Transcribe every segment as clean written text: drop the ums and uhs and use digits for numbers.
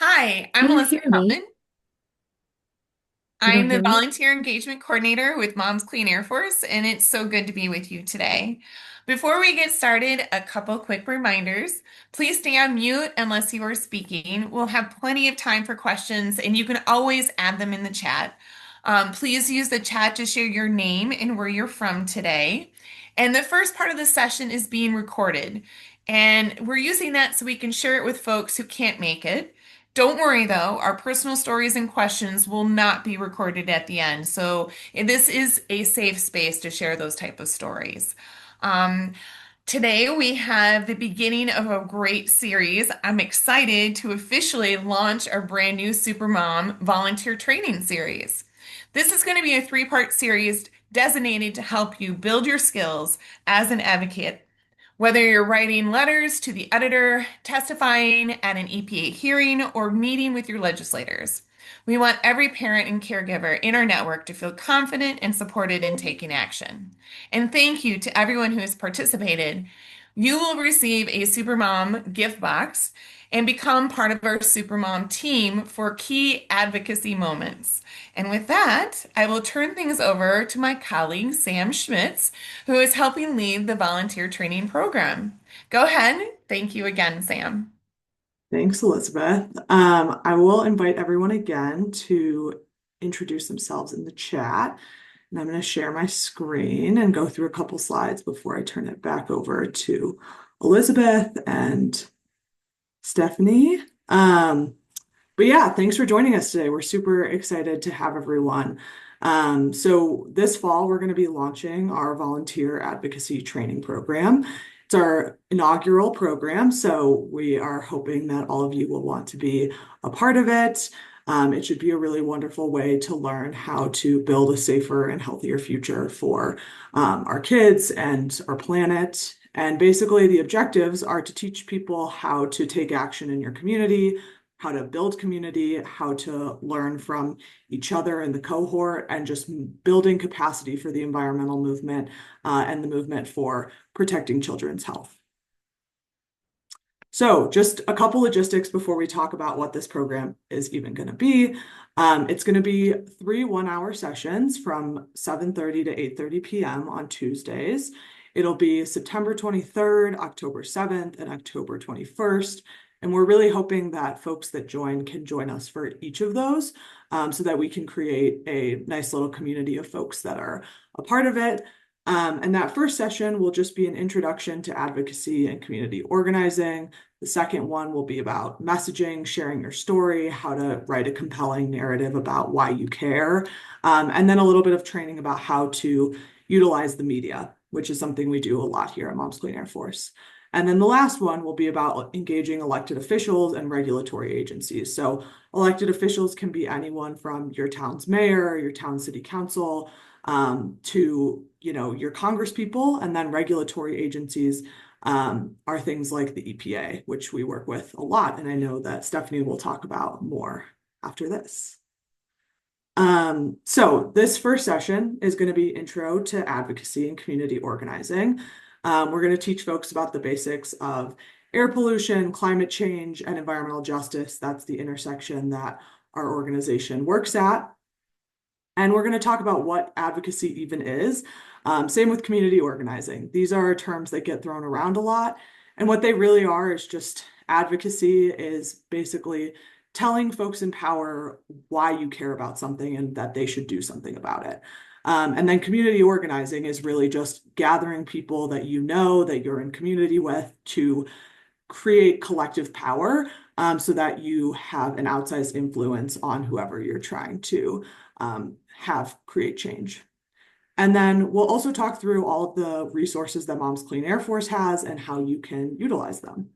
Hi, I'm Can you Melissa hear me? Troutman. You don't I'm the hear me? volunteer engagement coordinator with Moms Clean Air Force, and it's so good to be with you today. Before we get started, a couple quick reminders. Please stay on mute unless you are speaking. We'll have plenty of time for questions, and you can always add them in the chat. Please use the chat to share your name and where you're from today. And the first part of the session is being recorded, and we're using that so we can share it with folks who can't make it. Don't worry though, our personal stories and questions will not be recorded at the end. So this is a safe space to share those type of stories. Um, Today we have the beginning of a great series. I'm excited to officially launch our brand new Supermom volunteer training series. This is going to be a three-part series designated to help you build your skills as an advocate, whether you're writing letters to the editor, testifying at an EPA hearing, or meeting with your legislators. We want every parent and caregiver in our network to feel confident and supported in taking action. And thank you to everyone who has participated. You will receive a Supermom gift box and become part of our Supermom team for key advocacy moments. And with that, I will turn things over to my colleague, Sam Schmitz, who is helping lead the volunteer training program. Go ahead. Thank you again, Sam. Thanks, Elizabeth. I will invite everyone again to introduce themselves in the chat. And I'm going to share my screen and go through a couple slides before I turn it back over to Elizabeth and Stephanie. But yeah, thanks for joining us today. We're super excited to have everyone. So this fall, we're going to be launching our volunteer advocacy training program. It's our inaugural program, so we are hoping that all of you will want to be a part of it. It should be a really wonderful way to learn how to build a safer and healthier future for our kids and our planet. And basically, the objectives are to teach people how to take action in your community, how to build community, how to learn from each other in the cohort, and just building capacity for the environmental movement and the movement for protecting children's health. So just a couple logistics before we talk about what this program is even going to be. It's going to be 3 one-hour sessions from 7:30 to 8:30 p.m. on Tuesdays. It'll be September 23rd, October 7th, and October 21st. And we're really hoping that folks that join can join us for each of those so that we can create a nice little community of folks that are a part of it. And that first session will just be an introduction to advocacy and community organizing. The second one will be about messaging, sharing your story, how to write a compelling narrative about why you care, and then a little bit of training about how to utilize the media, which is something we do a lot here at Moms Clean Air Force. And then the last one will be about engaging elected officials and regulatory agencies. So elected officials can be anyone from your town's mayor, your town city council, to your congresspeople, and then regulatory agencies are things like the EPA, which we work with a lot, and I know that Stephanie will talk about more after this. So this first session is going to be intro to advocacy and community organizing. We're going to teach folks about the basics of air pollution, climate change, and environmental justice. That's the intersection that our organization works at. And we're going to talk about what advocacy even is. Same with community organizing. These are terms that get thrown around a lot. And what they really are is just advocacy is basically telling folks in power why you care about something and that they should do something about it. And then community organizing is really just gathering people that you know, that you're in community with to create collective power so that you have an outsized influence on whoever you're trying to have create change. And then we'll also talk through all of the resources that Moms Clean Air Force has and how you can utilize them.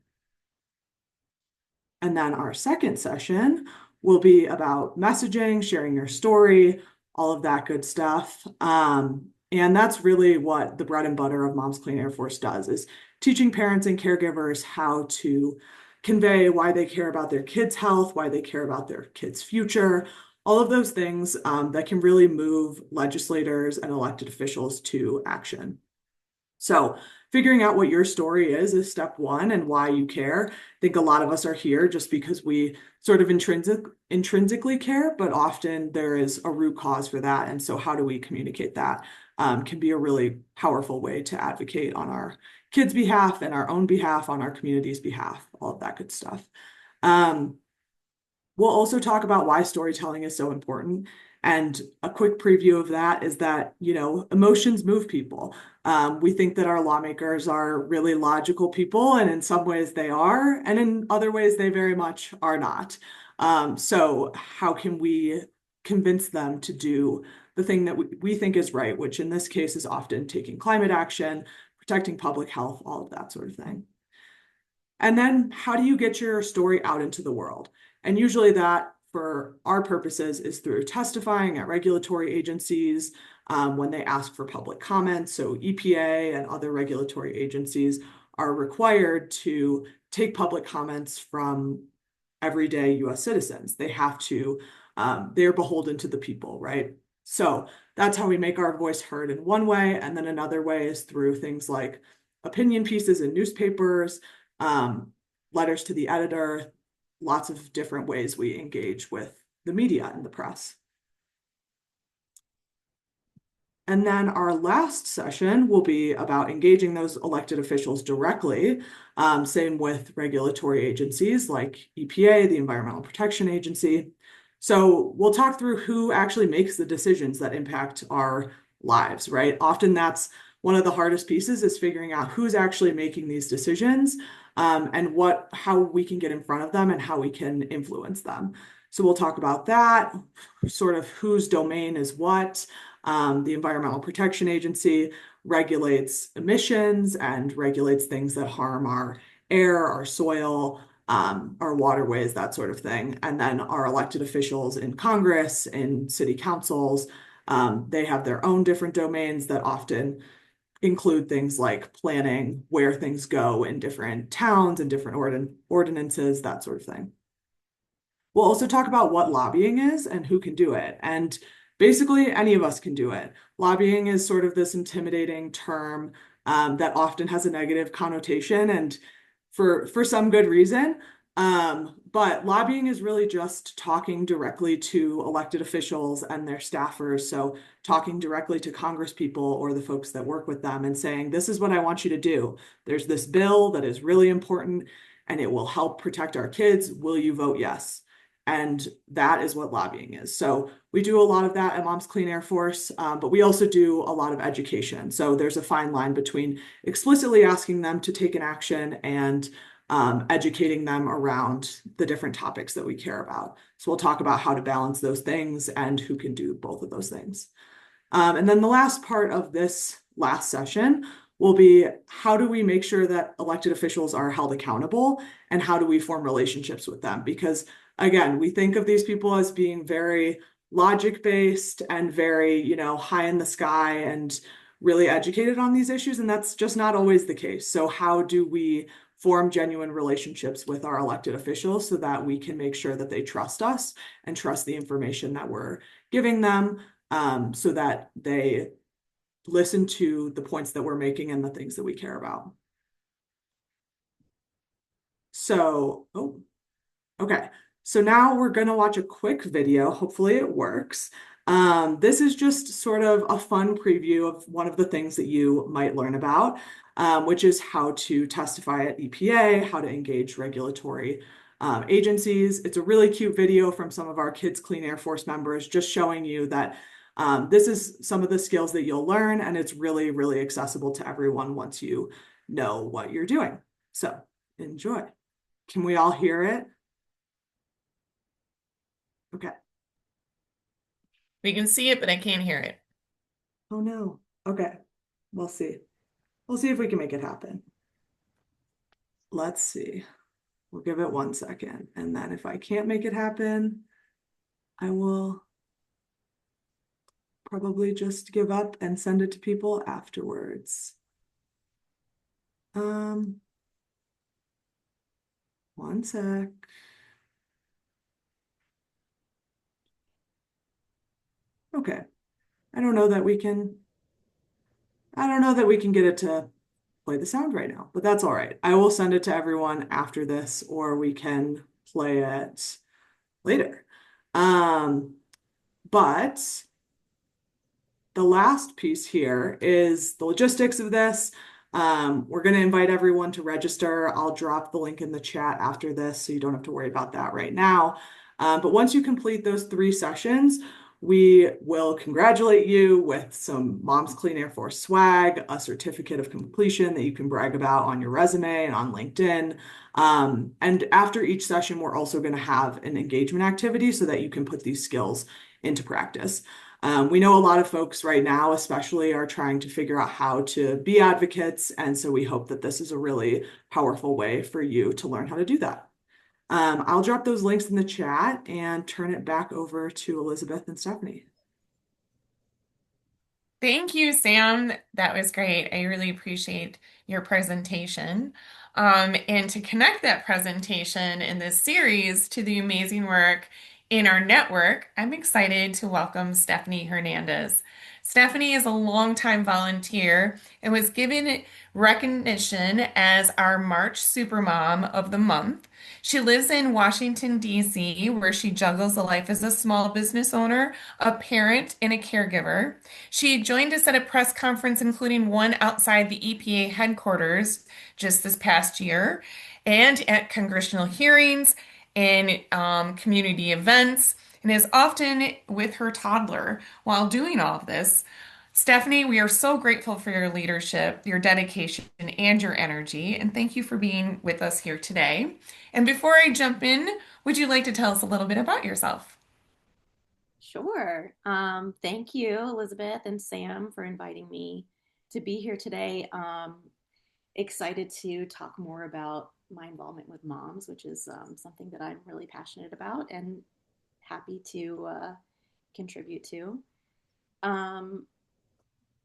And then our second session will be about messaging, sharing your story, all of that good stuff. And that's really what the bread and butter of Moms Clean Air Force does, is teaching parents and caregivers how to convey why they care about their kids' health, why they care about their kids' future, all of those things that can really move legislators and elected officials to action. So, figuring out what your story is step one and why you care. I think a lot of us are here just because we sort of intrinsically care, but often there is a root cause for that. And so, how do we communicate that? Can be a really powerful way to advocate on our kids' behalf and our own behalf, on our community's behalf, all of that good stuff. Um, We'll also talk about why storytelling is so important. And a quick preview of that is that, emotions move people. We think that our lawmakers are really logical people, and in some ways they are, and in other ways they very much are not. So, how can we convince them to do the thing that we think is right, which in this case is often taking climate action, protecting public health, all of that sort of thing. And then how do you get your story out into the world? And usually that, for our purposes, is through testifying at regulatory agencies when they ask for public comments. So EPA and other regulatory agencies are required to take public comments from everyday US citizens. They have to, they're beholden to the people, right? So that's how we make our voice heard in one way. And then another way is through things like opinion pieces in newspapers, um, letters to the editor, lots of different ways we engage with the media and the press. And then our last session will be about engaging those elected officials directly. Same with regulatory agencies like EPA, the Environmental Protection Agency. So we'll talk through who actually makes the decisions that impact our lives, right? Often that's one of the hardest pieces is figuring out who's actually making these decisions, and how we can get in front of them and how we can influence them. So we'll talk about that, sort of whose domain is what. The Environmental Protection Agency regulates emissions and regulates things that harm our air, our soil, our waterways, that sort of thing. And then our elected officials in Congress, in city councils, they have their own different domains that often include things like planning where things go in different towns and different ordinances, that sort of thing. We'll also talk about what lobbying is and who can do it. And basically, any of us can do it. Lobbying is sort of this intimidating term that often has a negative connotation, and for some good reason. But lobbying is really just talking directly to elected officials and their staffers. So talking directly to Congress people or the folks that work with them and saying, this is what I want you to do. There's this bill that is really important and it will help protect our kids. Will you vote yes? And that is what lobbying is. So we do a lot of that at Mom's Clean Air Force, but we also do a lot of education. So there's a fine line between explicitly asking them to take an action and educating them around the different topics that we care about. So we'll talk about how to balance those things and who can do both of those things. And then the last part of this last session will be how do we make sure that elected officials are held accountable and how do we form relationships with them? Because again, we think of these people as being very logic based and very, high in the sky and really educated on these issues. And that's just not always the case. So how do we form genuine relationships with our elected officials so that we can make sure that they trust us and trust the information that we're giving them, so that they listen to the points that we're making and the things that we care about. So, oh, okay. So now we're going to watch a quick video. Hopefully it works. This is just sort of a fun preview of one of the things that you might learn about, which is how to testify at EPA, how to engage regulatory agencies. It's a really cute video from some of our Kids Clean Air Force members, just showing you that this is some of the skills that you'll learn, and it's really, really accessible to everyone once you know what you're doing. So enjoy. Can we all hear it? Okay. We can see it, but I can't hear it. Oh no. Okay. We'll see. We'll see if we can make it happen. Let's see. We'll give it 1 second. And then if I can't make it happen, I will probably just give up and send it to people afterwards. Um, 1 sec. Okay. I don't know that we can. I don't know that we can get it to play the sound right now, but that's all right. I will send it to everyone after this, or we can play it later. Um, but the last piece here is the logistics of this. We're going to invite everyone to register. I'll drop the link in the chat after this, so you don't have to worry about that right now. But once you complete those 3 sessions, we will congratulate you with some Mom's Clean Air Force swag, a certificate of completion that you can brag about on your resume and on LinkedIn. And after each session, we're also going to have an engagement activity so that you can put these skills into practice. We know a lot of folks right now, especially, are trying to figure out how to be advocates. And so we hope that this is a really powerful way for you to learn how to do that. I'll drop those links in the chat and turn it back over to Elizabeth and Stephanie. Thank you, Sam. That was great. I really appreciate your presentation. And to connect that presentation in this series to the amazing work in our network, I'm excited to welcome Stephanie Hernandez. Stephanie is a longtime volunteer and was given recognition as our March Supermom of the Month. She lives in Washington, D.C., where she juggles a life as a small business owner, a parent, and a caregiver. She joined us at a press conference, including one outside the EPA headquarters just this past year, and at congressional hearings and community events, and is often with her toddler while doing all of this. Stephanie, we are so grateful for your leadership, your dedication, and your energy, and thank you for being with us here today. And before I jump in, would you like to tell us a little bit about yourself? Sure. Thank you, Elizabeth and Sam, for inviting me to be here today. Excited to talk more about my involvement with moms, which is something that I'm really passionate about and happy to contribute to. Um,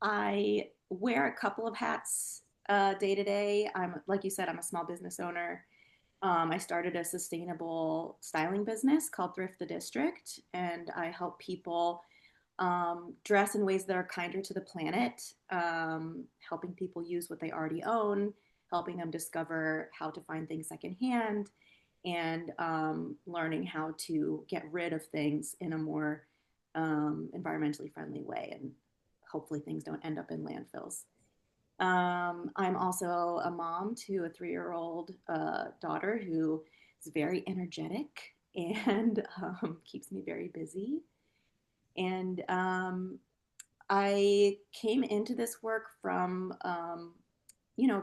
I wear a couple of hats day to day. Like you said, I'm a small business owner. I started a sustainable styling business called Thrift the District, and I help people dress in ways that are kinder to the planet, helping people use what they already own, helping them discover how to find things secondhand, and learning how to get rid of things in a more environmentally friendly way. And hopefully, things don't end up in landfills. I'm also a mom to a 3-year-old daughter who is very energetic and keeps me very busy. And I came into this work from, a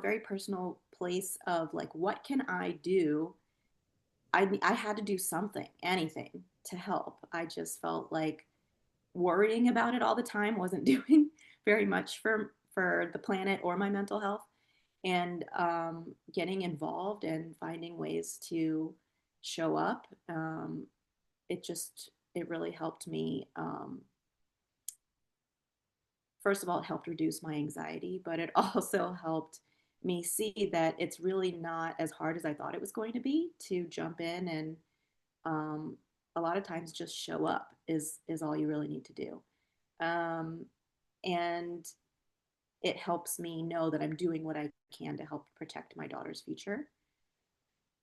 very personal place of like, what can I do? I had to do something, anything to help. I just felt like worrying about it all the time wasn't doing very much for the planet or my mental health. And getting involved and finding ways to show up, it really helped me. First of all, it helped reduce my anxiety, but it also helped me see that it's really not as hard as I thought it was going to be to jump in and um, a lot of times just show up is all you really need to do. Um, and it helps me know that I'm doing what I can to help protect my daughter's future.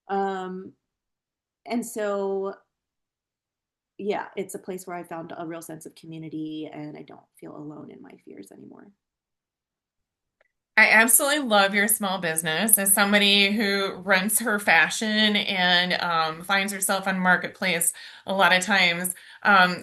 Um, and so, yeah, it's a place where I found a real sense of community and I don't feel alone in my fears anymore. I absolutely love your small business. As somebody who rents her fashion and finds herself on Marketplace a lot of times,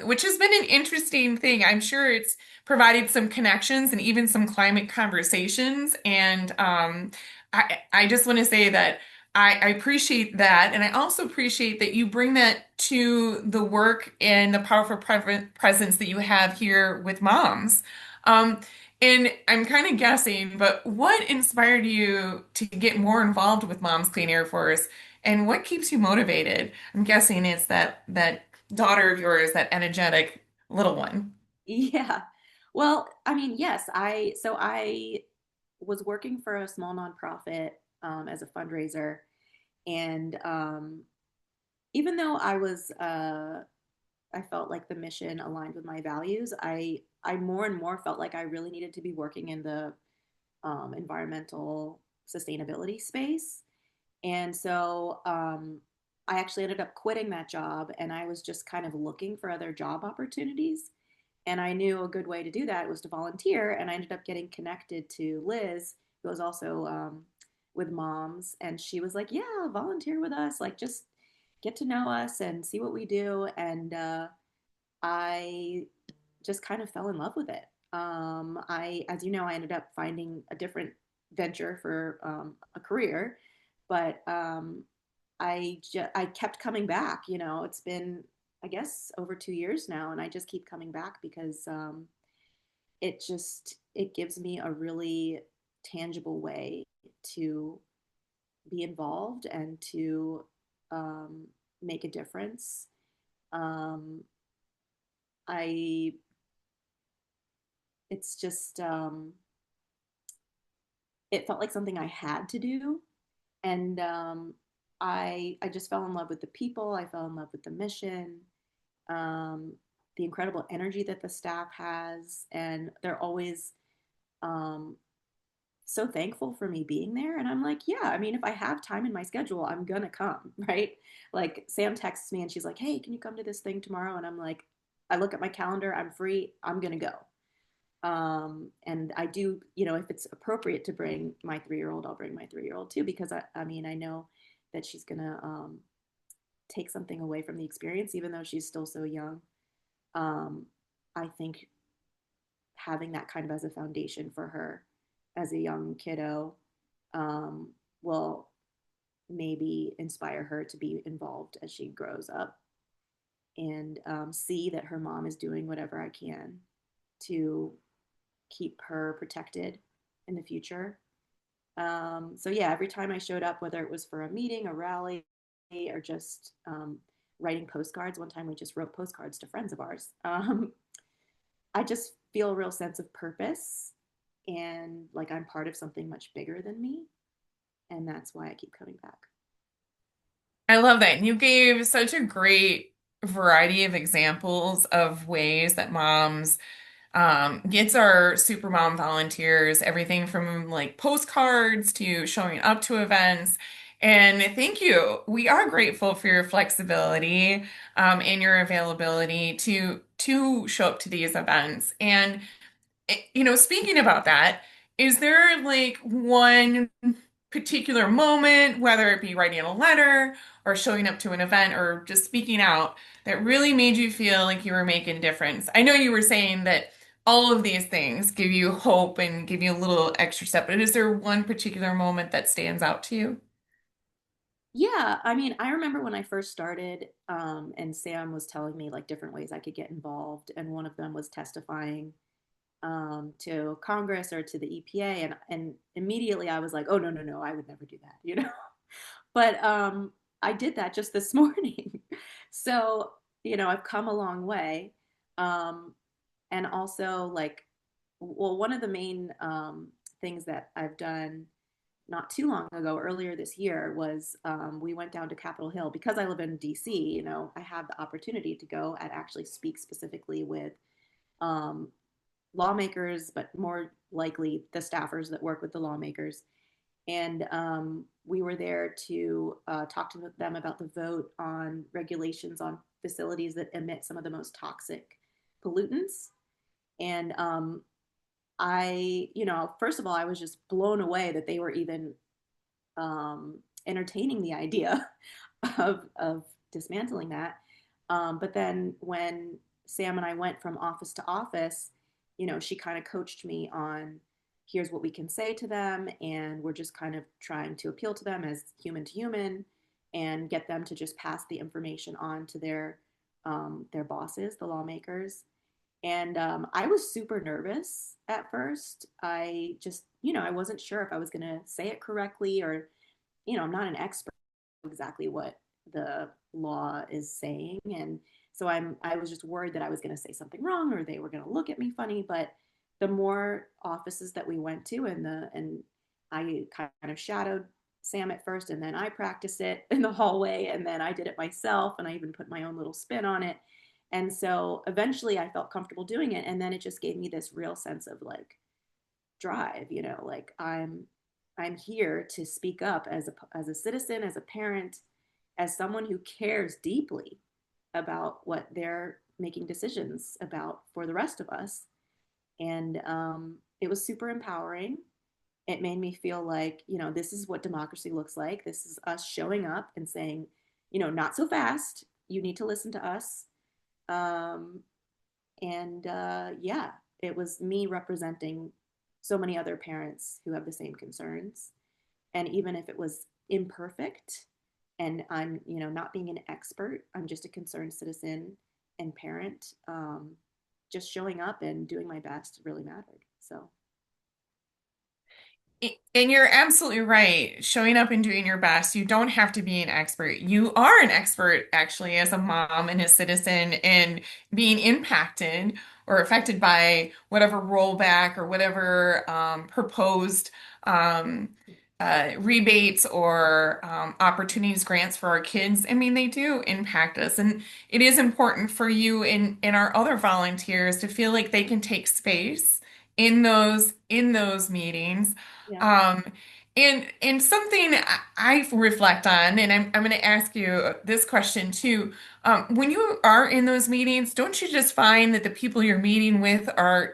which has been an interesting thing. I'm sure it's provided some connections and even some climate conversations. And I just want to say that I appreciate that. And I also appreciate that you bring that to the work and the powerful presence that you have here with moms. And I'm kind of guessing, but what inspired you to get more involved with Mom's Clean Air Force, and what keeps you motivated? I'm guessing it's that daughter of yours, that energetic little one. Yeah. Well, I mean, yes, I was working for a small nonprofit as a fundraiser, and even though I felt like the mission aligned with my values, I more and more felt like I really needed to be working in the environmental sustainability space. And so I actually ended up quitting that job, and I was just kind of looking for other job opportunities. And I knew a good way to do that was to volunteer. And I ended up getting connected to Liz, who was also with moms. And she was like, yeah, volunteer with us. Like, just get to know us and see what we do. And I just kind of fell in love with it. As you know, I ended up finding a different venture for a career, but I kept coming back. You know, it's been, I guess, over 2 years now, and I just keep coming back because it gives me a really tangible way to be involved and to um, make a difference. Um, I it's just it felt like something I had to do, and I just fell in love with the people. I fell in love with the mission, um, the incredible energy that the staff has, and they're always um, so thankful for me being there. And I'm like, yeah, I mean, if I have time in my schedule, I'm gonna come, right? Like Sam texts me and she's like, hey, can you come to this thing tomorrow? And I'm like, I look at my calendar, I'm free, I'm gonna go. And I do, you know, if it's appropriate to bring my 3-year-old, I'll bring my 3-year-old too, because I mean, I know that she's gonna take something away from the experience, even though she's still so young. Um, I think having that kind of as a foundation for her as a young kiddo um, will maybe inspire her to be involved as she grows up and see that her mom is doing whatever I can to keep her protected in the future. So yeah, every time I showed up, whether it was for a meeting, a rally, or just writing postcards, one time we just wrote postcards to friends of ours. I just feel a real sense of purpose and like I'm part of something much bigger than me. And that's why I keep coming back. I love that. And you gave such a great variety of examples of ways that moms gets our Supermom volunteers everything from like postcards to showing up to events. And thank you. We are grateful for your flexibility and your availability to show up to these events. And speaking about that, is there like one particular moment, whether it be writing a letter or showing up to an event or just speaking out, that really made you feel like you were making a difference? I know you were saying that all of these things give you hope and give you a little extra step, but is there one particular moment that stands out to you? Yeah, I mean, I remember when I first started, and Sam was telling me like different ways I could get involved, and one of them was testifying to Congress or to the EPA, and immediately I was like, oh no no no, I would never do that, you know. But I did that just this morning, so you know I've come a long way, um, and also like, well, one of the main things that I've done not too long ago, earlier this year, was we went down to Capitol Hill because I live in DC. You know, I have the opportunity to go and actually speak specifically with um, lawmakers, but more likely the staffers that work with the lawmakers. And we were there to talk to them about the vote on regulations on facilities that emit some of the most toxic pollutants. And you know, first of all, I was just blown away that they were even entertaining the idea of dismantling that. But then when Sam and I went from office to office, you know, she kind of coached me on here's what we can say to them. And we're just kind of trying to appeal to them as human to human and get them to just pass the information on to their bosses, the lawmakers. And I was super nervous at first. I just, you know, I wasn't sure if I was going to say it correctly, or, you know, I'm not an expert exactly what the law is saying. And so I was just worried that I was going to say something wrong or they were going to look at me funny. But the more offices that we went to, and I kind of shadowed Sam at first, and then I practiced it in the hallway, and then I did it myself, and I even put my own little spin on it. And so eventually I felt comfortable doing it, and then it just gave me this real sense of like drive, you know, like I'm here to speak up as a citizen, as a parent, as someone who cares deeply about what they're making decisions about for the rest of us. And it was super empowering. It made me feel like, you know, this is what democracy looks like. This is us showing up and saying, you know, not so fast. You need to listen to us. Um, and yeah, it was me representing so many other parents who have the same concerns. And even if it was imperfect, and I'm, you know, not being an expert, I'm just a concerned citizen and parent. Just showing up and doing my best really mattered. So And you're absolutely right. Showing up and doing your best. You don't have to be an expert. You are an expert, actually, as a mom and a citizen, and being impacted or affected by whatever rollback or whatever proposed um, rebates or opportunities, grants for our kids. I mean, they do impact us. And it is important for you and our other volunteers to feel like they can take space in those meetings. yeah. um, and something I reflect on, and I'm going to ask you this question too. When you are in those meetings, don't you just find that the people you're meeting with are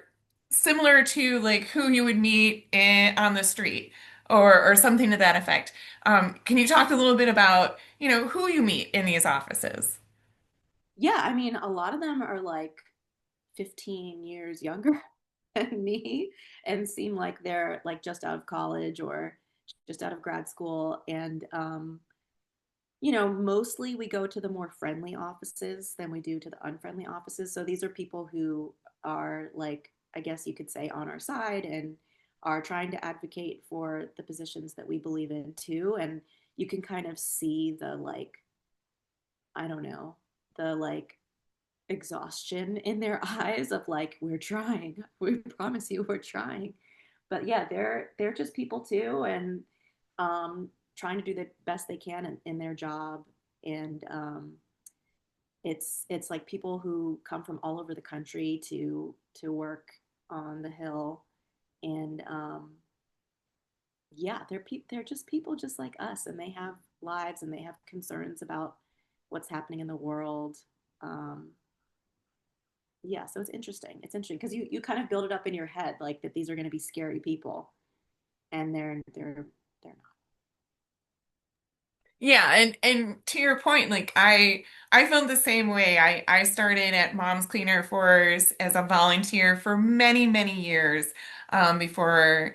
similar to like who you would meet on the street or something to that effect? Can you talk a little bit about, who you meet in these offices? Yeah, I mean, a lot of them are like 15 years younger than me and seem like they're like just out of college or just out of grad school. And, you know, mostly we go to the more friendly offices than we do to the unfriendly offices. So these are people who are like, I guess you could say, on our side and are trying to advocate for the positions that we believe in too. And you can kind of see the like, I don't know, the like exhaustion in their eyes of like, we're trying, we promise you we're trying. But yeah, they're just people too, and trying to do the best they can in their job. And it's like people who come from all over the country to work on the hill. And yeah, they're just people just like us, and they have lives and they have concerns about what's happening in the world. um, yeah, so it's interesting because you kind of build it up in your head like that these are going to be scary people, and they're not. Yeah, and to your point, like I felt the same way. I started at Mom's Cleaner Force as a volunteer for many, many years before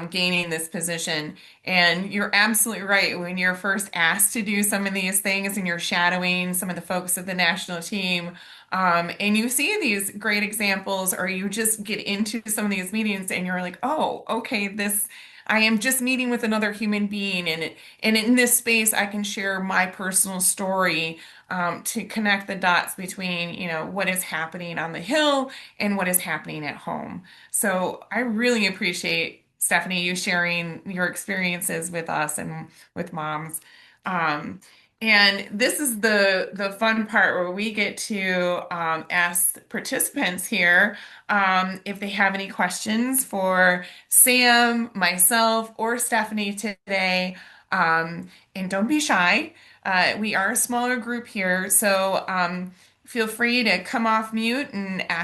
gaining this position. And you're absolutely right. When you're first asked to do some of these things and you're shadowing some of the folks of the national team, and you see these great examples, or you just get into some of these meetings and you're like, oh, okay, I am just meeting with another human being, and in this space, I can share my personal story to connect the dots between, what is happening on the Hill and what is happening at home. So I really appreciate, Stephanie, you sharing your experiences with us and with moms. Um, and this is the fun part where we get to ask participants here if they have any questions for Sam, myself, or Stephanie today. And don't be shy. We are a smaller group here, so feel free to come off mute and ask